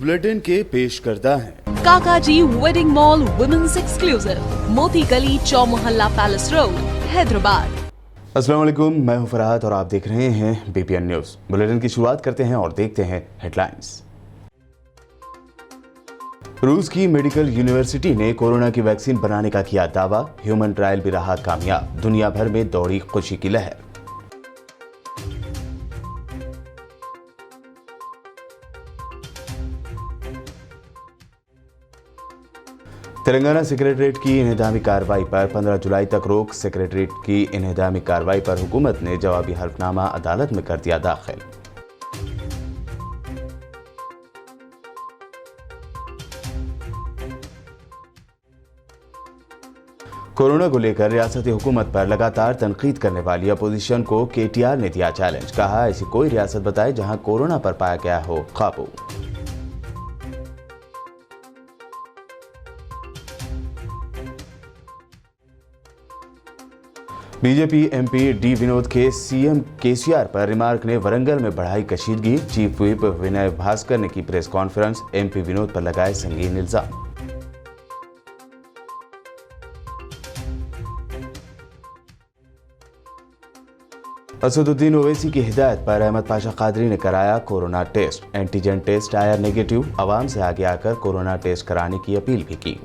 Bulletin के पेश करता है काकाजी वेडिंग मॉल वुमेन्स एक्सक्लूसिव, मोती गली, चौमोहल्ला पैलेस रोड, हैदराबाद। अस्सलाम वालेकुम, मैं हूं फरहाद और आप देख रहे हैं बीपीएन न्यूज। बुलेटिन की शुरुआत करते हैं और देखते हैं हेडलाइंस। रूस की मेडिकल यूनिवर्सिटी ने कोरोना की वैक्सीन बनाने का किया दावा, ह्यूमन ट्रायल भी रहा कामयाब, दुनिया भर में दौड़ी खुशी की लहर। तेलंगाना सेक्रेटरीट की इन्हेदामी कार्रवाई पर 15 जुलाई तक रोक, सेक्रेटरीट की इन्हेदामी कार्रवाई पर हुकूमत ने जवाबी हल्फनामा अदालत में कर दिया दाखिल। कोरोना को लेकर रियासती हुकूमत पर लगातार तनकीद करने वाली अपोजिशन को केटीआर ने दिया चैलेंज, कहा ऐसी कोई रियासत बताए जहां कोरोना पर पाया गया हो काबू। बीजेपी एमपी डी विनोद के सीएम केसीआर पर रिमार्क ने वरंगल में बढ़ाई कशीदगी, चीफ व्हिप विनय भास्कर ने की प्रेस कॉन्फ्रेंस, एमपी विनोद पर लगाए संगीन इल्जाम। असदुद्दीन ओवैसी की हिदायत पर अहमद पाशा कादरी ने कराया कोरोना टेस्ट, एंटीजन टेस्ट आया नेगेटिव, आवाम से आगे आकर कोरोना टेस्ट कराने की अपील भी की।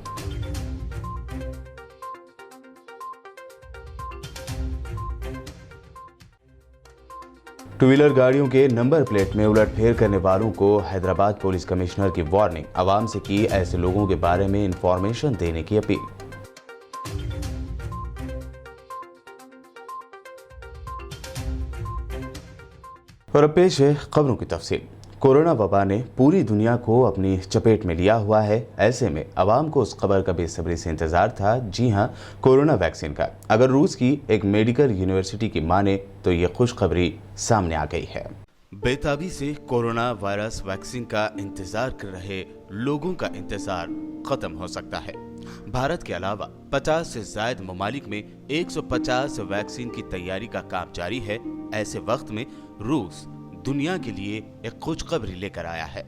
टू व्हीलर गाड़ियों के नंबर प्लेट में उलटफेर करने वालों को हैदराबाद पुलिस कमिश्नर की वार्निंग, आवाम से की ऐसे लोगों के बारे में इंफॉर्मेशन देने की अपील। और अब पेश है खबरों की तफसील। कोरोना वबा ने पूरी दुनिया को अपनी चपेट में लिया हुआ है, ऐसे में आवाम को उस खबर का बेसब्री से इंतजार था, जी हां, कोरोना वैक्सीन का। अगर रूस की एक मेडिकल यूनिवर्सिटी की माने तो ये खुशखबरी सामने आ गई है। बेताबी से कोरोना वायरस वैक्सीन का इंतजार कर रहे लोगों का इंतजार खत्म हो सकता है। भारत के अलावा 50 से ज्यादा ममालिक में 150 वैक्सीन की तैयारी का काम जारी है। ऐसे वक्त में रूस दुनिया के लिए एक खुशखबरी लेकर आया है।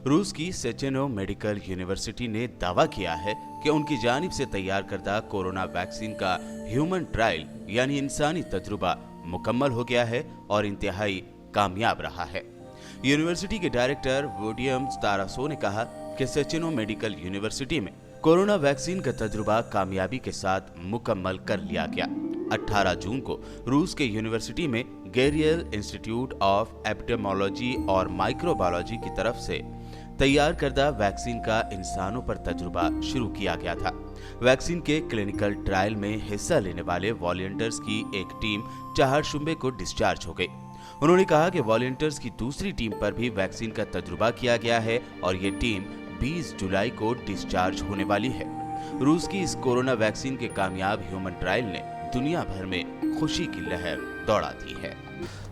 रूस की सेचेनो मेडिकल यूनिवर्सिटी ने दावा किया है कि उनकी जानिब से तैयार करदा कोरोना वैक्सीन का ह्यूमन ट्रायल यानी इंसानी तजुर्बा मुकम्मल हो गया है और इंतहाई कामयाब रहा है। यूनिवर्सिटी के डायरेक्टर वोडियम तारासो ने कहा कि सेचेनो मेडिकल यूनिवर्सिटी में कोरोना वैक्सीन का तजुर्बा कामयाबी के साथ मुकम्मल कर लिया गया। 18 जून को रूस के यूनिवर्सिटी में गैरियल इंस्टीट्यूट ऑफ एपिडेमियोलॉजी और माइक्रोबायोलॉजी की तरफ से तैयार करदा वैक्सीन का इंसानों पर तजुर्बा शुरू किया गया था। वैक्सीन के क्लिनिकल ट्रायल में हिस्सा लेने वाले वॉलंटियर्स की एक टीम चारशंबे को डिस्चार्ज हो गई। उन्होंने कहा कि वॉलंटियर्स की दूसरी टीम पर भी वैक्सीन का तजुर्बा किया गया है और ये टीम 20 जुलाई को डिस्चार्ज होने वाली है। रूस की इस कोरोना वैक्सीन के कामयाब ह्यूमन ट्रायल ने दुनिया भर में खुशी की लहर दौड़ा दी है।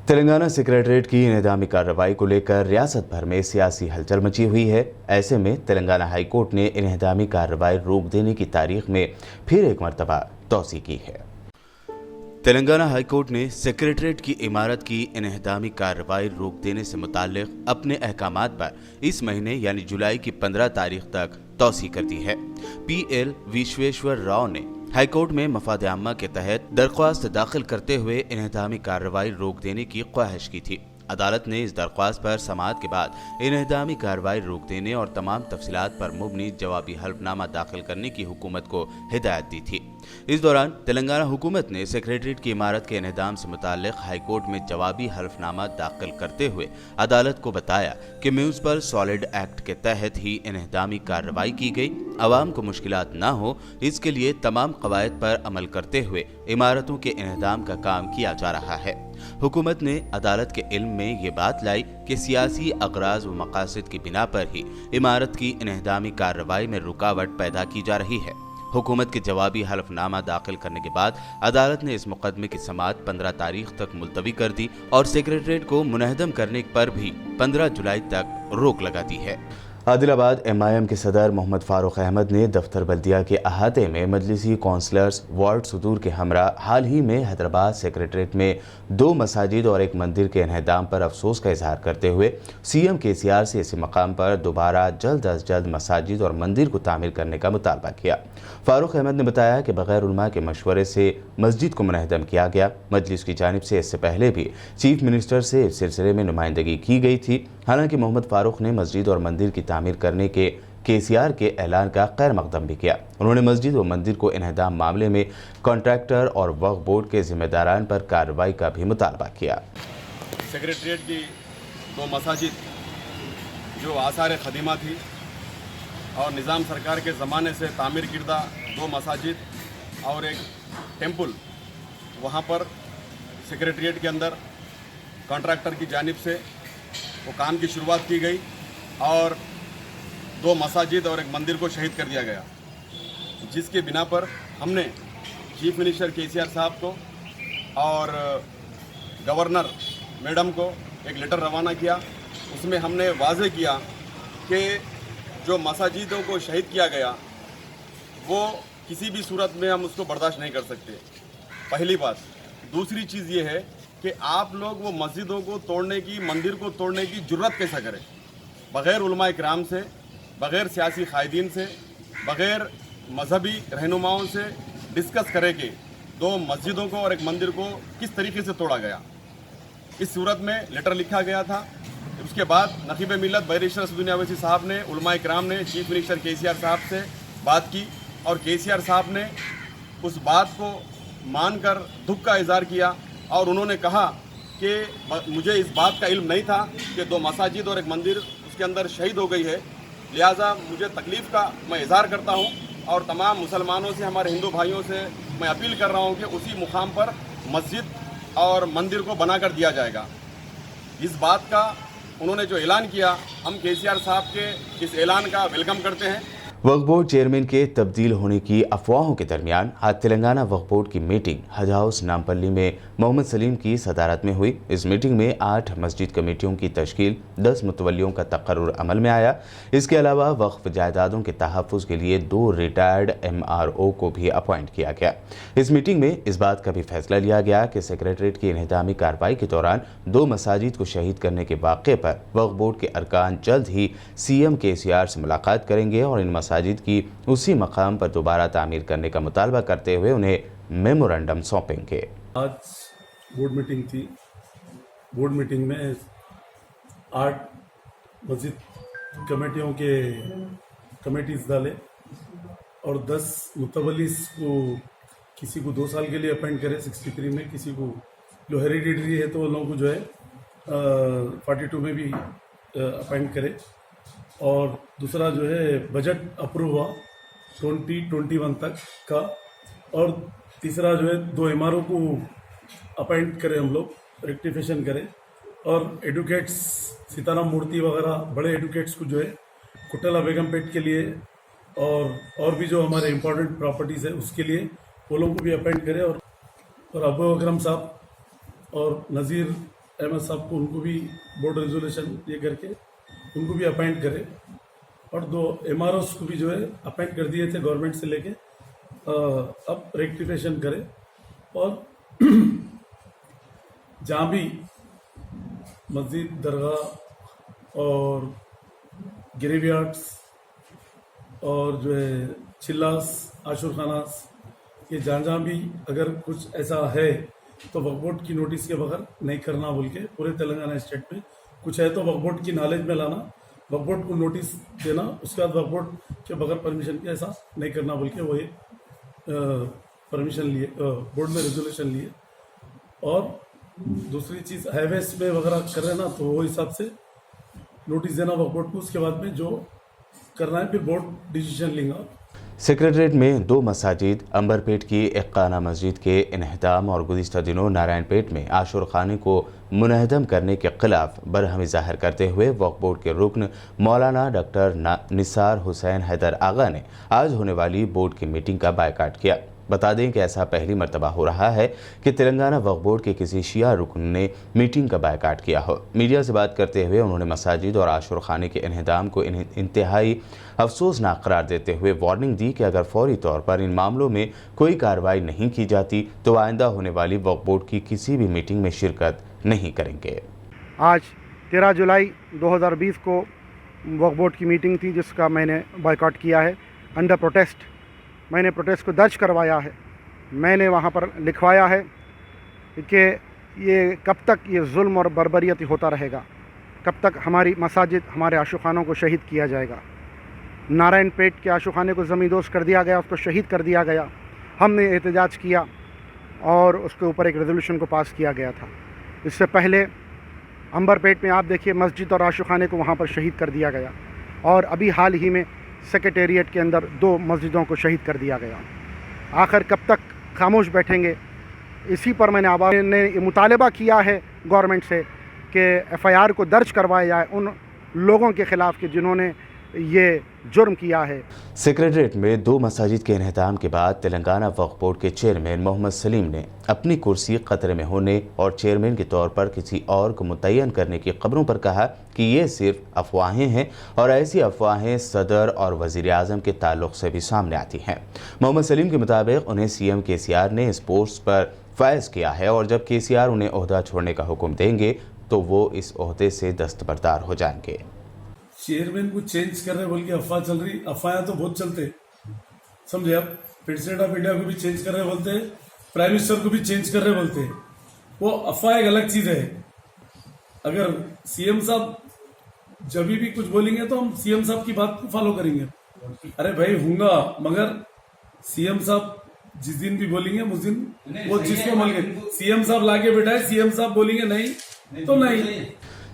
तेलंगाना सेक्रेटरीट की इन्हेदामी कार्रवाई को लेकर रियासत भर में सियासी हलचल मची हुई है। ऐसे में तेलंगाना हाई कोर्ट ने इन्हेदामी कार्रवाई रोक देने की तारीख में फिर एक मर्तबा तौसी की है। तेलंगाना हाई कोर्ट ने सेक्रेटरीट की इमारत की इन्हेदामी कार्रवाई रोक देने से मुताल्लिक अपने अहकामात पर इस महीने यानी जुलाई की 15 तारीख तक तौसी कर दी है। पीएल विश्वेश्वर राव ने हाईकोर्ट में मफाद आम्मा के तहत दरख्वास्त दाखिल करते हुए इन्हेदामी कार्रवाई रोक देने की ख्वाहिश की थी। अदालत ने इस दरख्वास्त पर समाअत के बाद इन्हेदामी कार्रवाई रोक देने और तमाम तफसीलात पर मुबनी जवाबी हल्फनामा दाखिल करने की हुकूमत को हिदायत दी थी। इस दौरान तेलंगाना हुकूमत ने सेक्रेटरीट की इमारत के इन्हेदाम से मुताल्लिक हाईकोर्ट में जवाबी हल्फनामा दाखिल करते हुए अदालत को बताया कि म्यूनिसिपल सॉलिड एक्ट के तहत ही इन्हेदामी कार्रवाई की गई। आवाम को मुश्किलात न हो, इसके लिए तमाम कवायद पर अमल करते हुए इमारतों के इन्हेदाम का काम किया जा रहा है। हुकूमत ने अदालत के इल्म में ये बात लाई कि सियासी अगराज व मकासद की बिना पर ही इमारत की इन्हेदामी कार्रवाई में रुकावट पैदा की जा रही है। हुकूमत के जवाबी हल्फनामा दाखिल करने के बाद अदालत ने इस मुकदमे की समाअत 15 तारीख तक मुलतवी कर दी और सेक्रेटरीट को मुनहदम करने पर भी 15 जुलाई तक रोक लगा दी है। आदिलाबाद MIM के सदर मोहम्मद फारूक अहमद ने दफ्तर बल्दिया के अहाते में मजलिसी काउंसलर्स वार्ड सुदूर के हमरा हाल ही में हैदराबाद सेक्रेटरीट में 2 मसाजिद और एक मंदिर के इन्हदाम पर अफसोस का इजहार करते हुए CM KCR से इसी मकाम पर दोबारा जल्द अज जल्द मसाजिद और मंदिर को तामीर करने का मुतालबा किया। फारूक अहमद ने बताया कि बगैर उलमा के मशवरे से मस्जिद को मुनहदम किया गया। मजलिस की जानिब से इससे पहले भी चीफ मिनिस्टर से इस सिलसिले में नुमाइंदगी की गई थी। हालांकि मोहम्मद फारूक ने मस्जिद और मंदिर की तामीर करने के KCR के ऐलान का खैर मकदम भी किया। उन्होंने मस्जिद और मंदिर को इन्हदाम मामले में कॉन्ट्रैक्टर और वक्फ बोर्ड के जिम्मेदारान पर कार्रवाई का भी मुतालबा किया। सेक्रेटरीट की 2 मसाजिद जो आसार खदीमा थी और निज़ाम सरकार के ज़माने से तामीर किर्दा 2 मसाजिद और एक टेम्पल, वहाँ पर सेक्रेटरीट के अंदर कॉन्ट्रैक्टर की जानिब से वो काम की शुरुआत की गई और 2 मसाजिद और एक मंदिर को शहीद कर दिया गया, जिसके बिना पर हमने चीफ मिनिस्टर KCR साहब को और गवर्नर मैडम को एक लेटर रवाना किया। उसमें हमने वाज़े किया कि जो मसाजिदों को शहीद किया गया वो किसी भी सूरत में हम उसको बर्दाश्त नहीं कर सकते, पहली बात। दूसरी चीज़ ये है कि आप लोग वो मस्जिदों को तोड़ने की, मंदिर को तोड़ने की जुर्रत कैसा करें, बग़ैर उलमा इकराम से, बग़ैर सियासी कायदीन से, बग़ैर मजहबी रहनुमाओं से डिस्कस करें कि 2 मस्जिदों को और एक मंदिर को किस तरीके से तोड़ा गया। इस सूरत में लेटर लिखा गया था। उसके बाद नकीब मिल्लत बैरिस्टर असदुद्दीन ओवैसी साहब ने, उलमा इकराम ने चीफ मिनिस्टर KCR साहब से बात की और KCR साहब ने उस बात को मानकर दुख का इजहार किया और उन्होंने कहा कि मुझे इस बात का इल्म नहीं था कि 2 मसाजिद और एक मंदिर उसके अंदर शहीद हो गई है, लिहाजा मुझे तकलीफ़ का मैं इजहार करता हूँ और तमाम मुसलमानों से, हमारे हिंदू भाइयों से मैं अपील कर रहा हूँ कि उसी मुकाम पर मस्जिद और मंदिर को बनाकर दिया जाएगा। इस बात का उन्होंने जो ऐलान किया, हम KCR साहब के इस ऐलान का वेलकम करते हैं। वक्फ बोर्ड चेयरमैन के तब्दील होने की अफवाहों के दरमियान आज तेलंगाना वक्फ बोर्ड की मीटिंग हज हाउस नामपल्ली में मोहम्मद सलीम की सदारत में हुई। इस मीटिंग में 8 मस्जिद कमेटियों की तश्कील, 10 मुतवल्लियों का तकर्रुर अमल में आया। इसके अलावा वक्फ जायदादों के तहफ़्फ़ुज़ के लिए 2 रिटायर्ड MRO को भी अपॉइंट किया गया। इस मीटिंग में इस बात का भी फैसला लिया गया कि सेक्रेटरीट की इन्हदामी कार्रवाई के दौरान 2 मसाजिद को शहीद करने के वाक़े पर वक्फ बोर्ड के अरकान जल्द ही CM KCR से मुलाकात करेंगे और इन मसाजिद की उसी मकाम पर दोबारा तामीर करने का मुतालबा करते हुए उन्हें मेमोरेंडम सौंपेंगे। आज बोर्ड मीटिंग थी। बोर्ड मीटिंग में 8 मस्जिद कमेटियों के कमेटीज डाले और 10 मुतवल्लिस को, किसी को 2 साल के लिए अपॉइंट करे 63 में, किसी को जो हेरिडिटरी है तो उन लोगों को जो है 42 में भी अपॉइंट करे। और दूसरा जो है बजट अप्रूव हुआ 2021 तक का। और तीसरा जो है 2 MRO को अपॉइंट करें, हम लोग रेक्टिफिकेशन करें। और एडवोकेट्स सीताराम मूर्ति वगैरह बड़े एडवोकेट्स को जो है कुटला बेगमपेट के लिए और भी जो हमारे इम्पोर्टेंट प्रॉपर्टीज़ है उसके लिए वो लोगों को भी अपॉइंट करें। और अबू अकरम साहब और नज़ीर अहमद साहब को, उनको भी बोर्ड रेजोल्यूशन ये करके उनको भी अपॉइंट करें। और 2 MROs को भी जो है अपॉइंट कर दिए थे गवर्नमेंट से लेके, अब रेक्टिफिकेशन करें। और जहाँ भी मस्जिद, दरगाह और ग्रेवयार्ड्स और जो है चिल्लास, आशुर खानास, ये जहाँ भी अगर कुछ ऐसा है तो वक्फ बोर्ड की नोटिस के बगैर नहीं करना बोल के पूरे तेलंगाना स्टेट में कुछ है तो वक्फ बोर्ड की नॉलेज में लाना, वक्फ बोर्ड को नोटिस देना, उसके बाद वक्फ बोर्ड के बगैर परमिशन के ऐसा नहीं करना बोल के वही परमिशन लिए, बोर्ड में रेजोल्यूशन लिए। और दूसरी चीज़ हाईवेज में वगैरह कर रहे ना तो वो हिसाब से नोटिस देना वक्फ बोर्ड को, उसके बाद में जो करना है फिर बोर्ड डिसीजन लेगा। सेक्रेटरीट में 2 मसाजिद, अंबरपेट की इक्काना मस्जिद के इन्हदाम और गुज़िश्ता दिनों नारायणपेट में आशुर खाने को मुनहदम करने के खिलाफ बरहमी ज़ाहिर करते हुए वक्फ बोर्ड के रुकन मौलाना डॉक्टर निसार हुसैन हैदर आगा ने आज होने वाली बोर्ड की मीटिंग का बायकाट किया। बता दें कि ऐसा पहली मर्तबा हो रहा है कि तेलंगाना वक्फ बोर्ड के किसी शिया रुकन ने मीटिंग का बायकाट किया हो। मीडिया से बात करते हुए उन्होंने मसाजिद और आशुर खाने के इन्हदाम को इंतहाई अफसोसनाक करार देते हुए वार्निंग दी कि अगर फौरी तौर पर इन मामलों में कोई कार्रवाई नहीं की जाती तो आइंदा होने वाली वक्फ बोर्ड की किसी भी मीटिंग में शिरकत नहीं करेंगे। आज 13 जुलाई 2020 को वक्फ बोर्ड की मीटिंग थी जिसका मैंने बायकॉट किया है अंडर प्रोटेस्ट। मैंने प्रोटेस्ट को दर्ज करवाया है। मैंने वहाँ पर लिखवाया है कि ये कब तक ये जुल्म और बर्बरियत होता रहेगा, कब तक हमारी मसाजिद हमारे आशुखानों को शहीद किया जाएगा। नारायण पेट के आशुखाने को ज़मींदोज़ कर दिया गया, उसको शहीद कर दिया गया। हमने एहतजाज किया और उसके ऊपर एक रेजोल्यूशन को पास किया गया था। इससे पहले अंबरपेट में आप देखिए मस्जिद और आशुखाने को वहाँ पर शहीद कर दिया गया और अभी हाल ही में सेक्रेटेरिएट के अंदर 2 मस्जिदों को शहीद कर दिया गया। आखिर कब तक खामोश बैठेंगे? इसी पर मैंने आवाज़ ने मुतालबा किया है गवर्नमेंट से कि FIR को दर्ज करवाया जाए उन लोगों के ख़िलाफ़ कि जिन्होंने ये जुर्म किया है। सेक्रेटरीट में 2 मसाजिद के इन्हदाम के बाद तेलंगाना वक्फ बोर्ड के चेयरमैन मोहम्मद सलीम ने अपनी कुर्सी खतरे में होने और चेयरमैन के तौर पर किसी और को मुतय्यन करने की खबरों पर कहा कि ये सिर्फ अफवाहें हैं और ऐसी अफवाहें सदर और वज़ीर आज़म के ताल्लुक़ से भी सामने आती हैं। मोहम्मद सलीम के मुताबिक उन्हें CM KCR ने इस पोस्ट पर फायज किया है और जब KCR उन्हें ओहदा छोड़ने का हुक्म देंगे तो वो इस ओहदे से दस्तबरदार हो जाएंगे। चेयरमैन को चेंज कर रहे बोल के अफवाह चल रही, अफवाह तो बहुत चलते, समझे आप। प्रेसिडेंट ऑफ इंडिया को भी चेंज कर रहे बोलते हैं, प्राइम मिनिस्टर को भी चेंज कर रहे बोलते हैं। वो अफवाह एक अलग चीज है। अगर CM साहब जब भी कुछ बोलेंगे तो हम CM साहब की बात को फॉलो करेंगे। अरे भाई होगा, मगर CM साहब जिस दिन भी बोलेंगे उस दिन वो चीज को बोलेंगे। CM साहब लाके बैठाए, CM साहब बोलेंगे नहीं तो नहीं।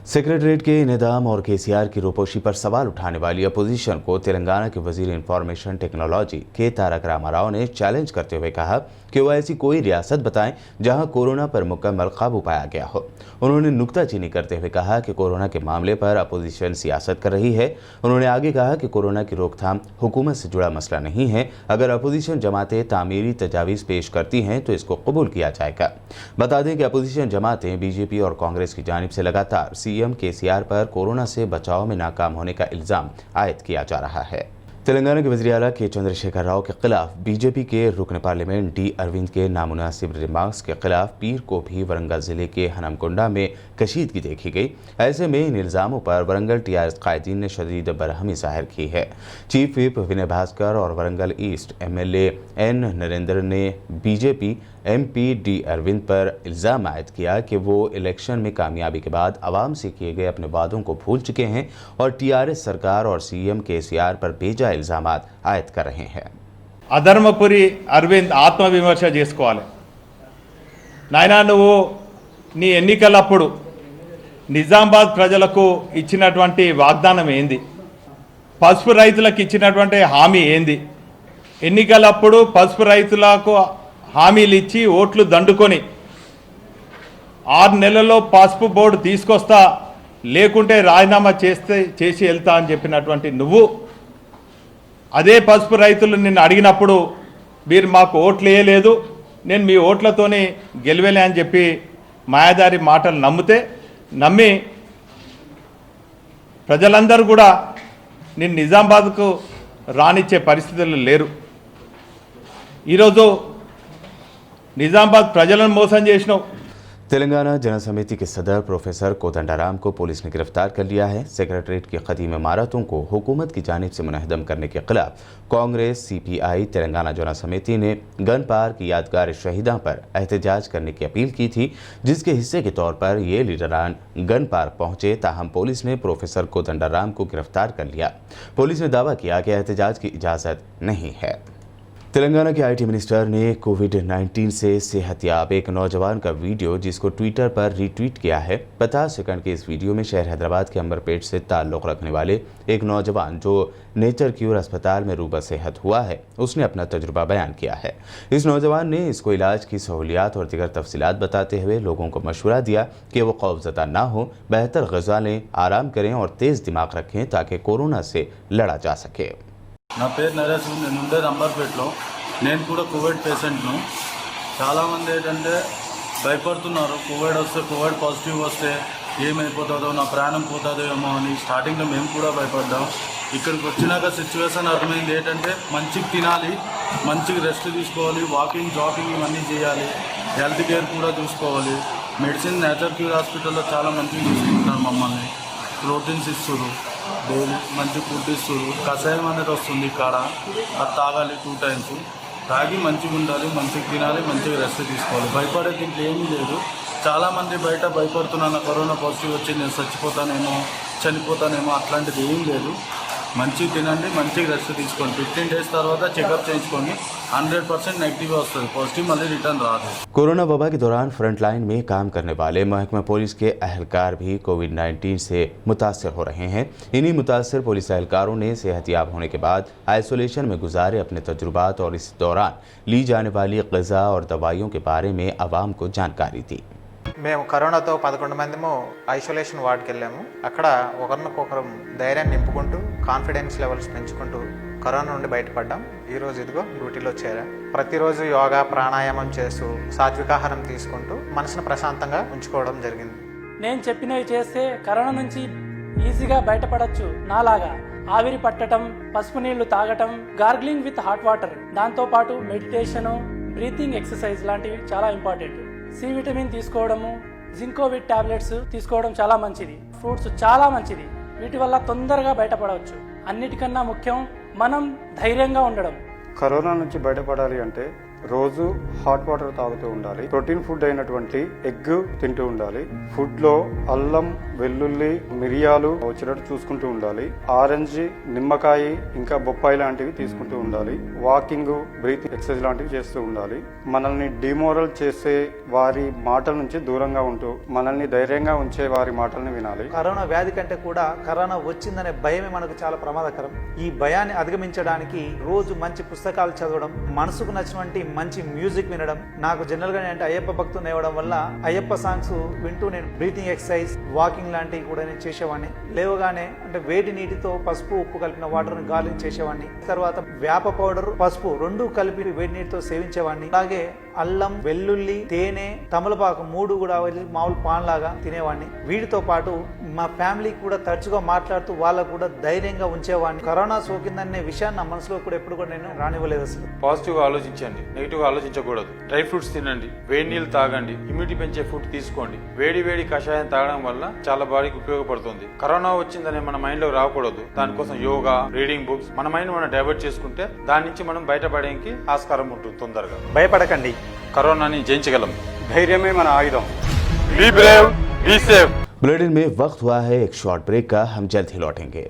सेक्रेटरीट के इन्हदाम और KCR की रोपोशी पर सवाल उठाने वाली अपोजिशन को तेलंगाना के वजीर इंफॉर्मेशन टेक्नोलॉजी के तारक रामाराव ने चैलेंज करते हुए कहा कि वह ऐसी कोई रियासत बताएं जहां कोरोना पर मुकम्मल काबू पाया गया हो। उन्होंने नुक्ताचीनी करते हुए कहा कि कोरोना के मामले पर अपोजिशन सियासत कर रही है। उन्होंने आगे कहा कि कोरोना की रोकथाम हुकूमत से जुड़ा मसला नहीं है। अगर अपोजिशन जमातें तामीरी तजावीज़ पेश करती हैं तो इसको कबूल किया जाएगा। बता दें कि अपोजिशन जमातें BJP और कांग्रेस की जानिब से लगातार CM KCR पर कोरोना से बचाव में नाकाम होने का इल्ज़ाम आयद किया जा रहा है। तेलंगाना के वज़ीर आला के चंद्रशेखर राव के खिलाफ BJP के रुकन पार्लियामेंट D अरविंद के नामुनासिब रिमार्क्स के खिलाफ पीर को भी वरंगल ज़िले के हनमकुंडा में कशीदगी देखी गई। ऐसे में इन इल्ज़ामों पर वरंगल TRS कायदीन ने शदीद बरहमी ज़ाहिर की है। चीफ व्हिप विनय भास्कर और Warangal east MLA N Narendra ने BJP MP D अरविंद पर इल्ज़ाम आयद किया कि वो इलेक्शन में कामयाबी के बाद आवाम से किए गए अपने वादों को भूल चुके हैं और TRS सरकार और CM KCR पर बेजा इल्ज़ामात आयद कर रहे हैं। అధర్మపురి అరవింద్ ఆత్మవిమర్శ చేసుకోవాలి. నాయనా నువ్వు నీ ఎన్నికలప్పుడు నిజామాబాద్ ప్రజలకు ఇచ్చినటువంటి వాగ్దానం ఏంది? పసుపు రైతులకు ఇచ్చినటువంటి హామీ ఏంది? ఎన్నికలప్పుడు పసుపు రైతులకు హామీలు ఇచ్చి ఓట్లు దండుకొని 6 నెలల్లో పసుపు బోర్డు తీసుకొస్తా లేకుంటే రాజీనామా చేసి వెళ్తా అని చెప్పినటువంటి నువ్వు అదే పసుపు రైతులు నిన్ను అడిగినప్పుడు మీరు మాకు ఓట్లు వేయలేదు, నేను మీ ఓట్లతోనే గెలవలే అని చెప్పి మాయాదారి మాటలు నమ్మి ప్రజలందరూ కూడా నిన్ను నిజామాబాద్కు రానిచ్చే పరిస్థితుల్లో లేరు. ఈరోజు నిజామాబాద్ ప్రజలను మోసం చేసినావు. तेलंगाना जन समिति के सदर प्रोफेसर कोदंडाराम को पुलिस ने गिरफ्तार कर लिया है। सेक्रेटरीट की कदीम इमारतों को हुकूमत की जानिब से मुनहदम करने के खिलाफ कांग्रेस CPI तेलंगाना जन समिति ने गन पार्क यादगार शहीदा पर एहतजाज करने की अपील की थी, जिसके हिस्से के तौर पर ये लीडरान गन पार्क पहुंचे। ताहम पुलिस ने प्रोफेसर कोदंडाराम को गिरफ्तार कर लिया। पुलिस ने दावा किया कि एहतजाज की इजाज़त नहीं है। तेलंगाना के IT मिनिस्टर ने कोविड-19 से सेहतयाब एक नौजवान का वीडियो जिसको ट्विटर पर रीट्वीट किया है। 50 सेकंड के इस वीडियो में शहर हैदराबाद के अंबरपेट से ताल्लुक़ रखने वाले एक नौजवान जो नेचर क्यूर अस्पताल में रूबा सेहत हुआ है, उसने अपना तजुर्बा बयान किया है। इस नौजवान ने इसको इलाज की सहूलियात और दीगर तफसीलात बताते हुए लोगों को मशवरा दिया कि वो खौफज़दा ना हो, बेहतर ग़िज़ा लें, आराम करें और तेज़ दिमाग रखें ताकि कोरोना से लड़ा जा सके। నా పేరు నరేష్, నేను ఉండేది అంబర్పేటలో. నేను కూడా కోవిడ్ పేషెంట్ను. చాలామంది ఏంటంటే భయపడుతున్నారు, కోవిడ్ పాజిటివ్ వస్తే ఏమైపోతుందో, నా ప్రాణం పోతుందో ఏమో అని. స్టార్టింగ్లో మేము కూడా భయపడ్డాం. ఇక్కడికి వచ్చినాక సిచ్యువేషన్ అర్థమైంది ఏంటంటే మంచిగా తినాలి, మంచిగా రెస్ట్ తీసుకోవాలి, వాకింగ్ జాగింగ్ ఇవన్నీ చేయాలి, హెల్త్ కేర్ కూడా చూసుకోవాలి. మెడిసిన్ నేచర్ క్యూర్ హాస్పిటల్లో చాలా మంచిగా చూసుకుంటున్నారు మమ్మల్ని. ప్రోటీన్స్ ఇస్తారు, డైలీ మంచి ఫుడ్ ఇస్తారు, కషాయం అనేది వస్తుంది ఇక్కడ, అది తాగాలి 2 times. తాగి మంచిగా ఉండాలి, మంచిగా తినాలి, మంచిగా రెస్ట్ తీసుకోవాలి. భయపడే దీంట్లో ఏమీ లేదు. చాలామంది బయట భయపడుతున్నా కరోనా పాజిటివ్ వచ్చి నేను చనిపోతానేమో, అట్లాంటిది ఏం లేదు. మంచిగా తినండి, మంచిగా రెస్ట్ తీసుకోండి. 15 days తర్వాత చెకప్ చేయించుకొని 100% नेगेटिव वస్తుంది, पॉजिटिव మళ్ళీ రిటర్న్ రాదు. कोरोना वबा के दौरान फ्रंट लाइन में काम करने वाले महकमा पुलिस के अहलकार भी कोविड-19 से मुतासर हो रहे हैं। इन्हीं मुतासर पुलिस अहलकारों ने सेहतियाब होने के बाद आइसोलेशन में गुजारे अपने तजुर्बात और इस दौरान ली जाने वाली ग़िज़ा और दवाइयों के बारे में आवाम को जानकारी दी। మేము కరోనాతో 11 మందిము ఐసోలేషన్ వార్డ్కి వెళ్ళాము. అక్కడ ఒకరినొకరు ధైర్యాన్ని నింపుకుంటూ కాన్ఫిడెన్స్ లెవెల్స్ పెంచుకుంటూ కరోనా నుండి బయటపడ్డాం. ఈరోజు ఇదిగో డ్యూటీలో చేరా. ప్రతిరోజు యోగా ప్రాణాయామం చేస్తూ సాత్వికాహారం తీసుకుంటూ మనసును ప్రశాంతంగా ఉంచుకోవడం జరిగింది. నేను చెప్పినవి చేస్తే కరోనా నుంచి ఈజీగా బయటపడచ్చు. నాలాగా ఆవిరి పట్టడం, పసుపు నీళ్లు తాగటం, గార్గ్లింగ్ విత్ హాట్ వాటర్, దాంతోపాటు మెడిటేషను, బ్రీతింగ్ ఎక్సర్సైజ్ లాంటివి చాలా ఇంపార్టెంట్. సి విటమిన్ తీసుకోవడము, జింకోవిట్ టాబ్లెట్స్ తీసుకోవడం చాలా మంచిది. ఫ్రూట్స్ చాలా మంచిది, వీటి వల్ల తొందరగా బయటపడవచ్చు. అన్నిటికన్నా ముఖ్యం మనం ధైర్యంగా ఉండడం. కరోనా నుంచి బయటపడాలి అంటే రోజు హాట్ వాటర్ తాగుతూ ఉండాలి. ప్రోటీన్ ఫుడ్ అయినటువంటి ఎగ్ తింటూ ఉండాలి. ఫుడ్ లో అల్లం, వెల్లుల్లి, మిరియాలు వచ్చినట్టు చూసుకుంటూ ఉండాలి. ఆరెంజ్, నిమ్మకాయ, ఇంకా బొప్పాయి లాంటివి తీసుకుంటూ ఉండాలి. వాకింగ్, బ్రీతింగ్ ఎక్సర్సైజ్ లాంటివి చేస్తూ ఉండాలి. మనల్ని డిమోరల్ చేసే వారి మాటల నుంచి దూరంగా ఉంటూ మనల్ని ధైర్యంగా ఉంచే వారి మాటల్ని వినాలి. కరోనా వ్యాధి కంటే కూడా కరోనా వచ్చిందనే భయమే మనకు చాలా ప్రమాదకరం. ఈ భయాన్ని అధిగమించడానికి రోజు మంచి పుస్తకాలు చదవడం, మనసుకు నచ్చినటువంటి మంచి మ్యూజిక్ వినడం. నాకు జనరల్ గా అంటే అయ్యప్ప భక్తుని అవ్వడం వల్ల అయ్యప్ప సాంగ్స్ వింటూ నేను బ్రీతింగ్ ఎక్సర్సైజ్, వాకింగ్ లాంటివి కూడా నేను చేసేవాడిని. లేవగానే అంటే వేడి నీటితో పసుపు, ఉప్పు కలిపిన వాటర్ గాలి చేసేవాడిని. తర్వాత వేప పౌడర్, పసుపు 2 కలిపి వేడి నీటితో సేవించేవాడిని. అలాగే అల్లం, వెల్లుల్లి, తేనె, తమలపాకు 3 కూడా మామూలు పాన్ లాగా తినేవాడిని. వీటితో పాటు మా ఫ్యామిలీ కూడా తరచుగా మాట్లాడుతూ వాళ్ళకు కూడా ధైర్యంగా ఉంచేవాడిని. కరోనా సోకిందనే విషయాన్ని నా మనసులో కూడా ఎప్పుడు కూడా నేను రానివ్వలేదు. అసలు పాజిటివ్ ఆలోచించండి, నెగిటివ్ ఆలోచించకూడదు. డ్రై ఫ్రూట్స్ తినండి, వేడి నీళ్ళు తాగండి, ఇమ్యూనిటీ పెంచే ఫుడ్ తీసుకోండి. వేడి కషాయం తాగడం వల్ల చాలా బాడీకి ఉపయోగపడుతుంది. కరోనా వచ్చిందనే మన మైండ్ లో రాకూడదు. దానికోసం యోగా, రీడింగ్ బుక్స్, మన మైండ్ మనం డైవర్ట్ చేసుకుంటే దాని నుంచి మనం బయటపడేకి ఆస్కారం ఉంటుంది. తొందరగా భయపడకండి, కరోనాని జయించగలం. ధైర్యమే మన ఆయుధం. Be brave, be safe. Bulletin में वक्त हुआ है एक शॉर्ट ब्रेक का, हम जल्द ही लौटेंगे.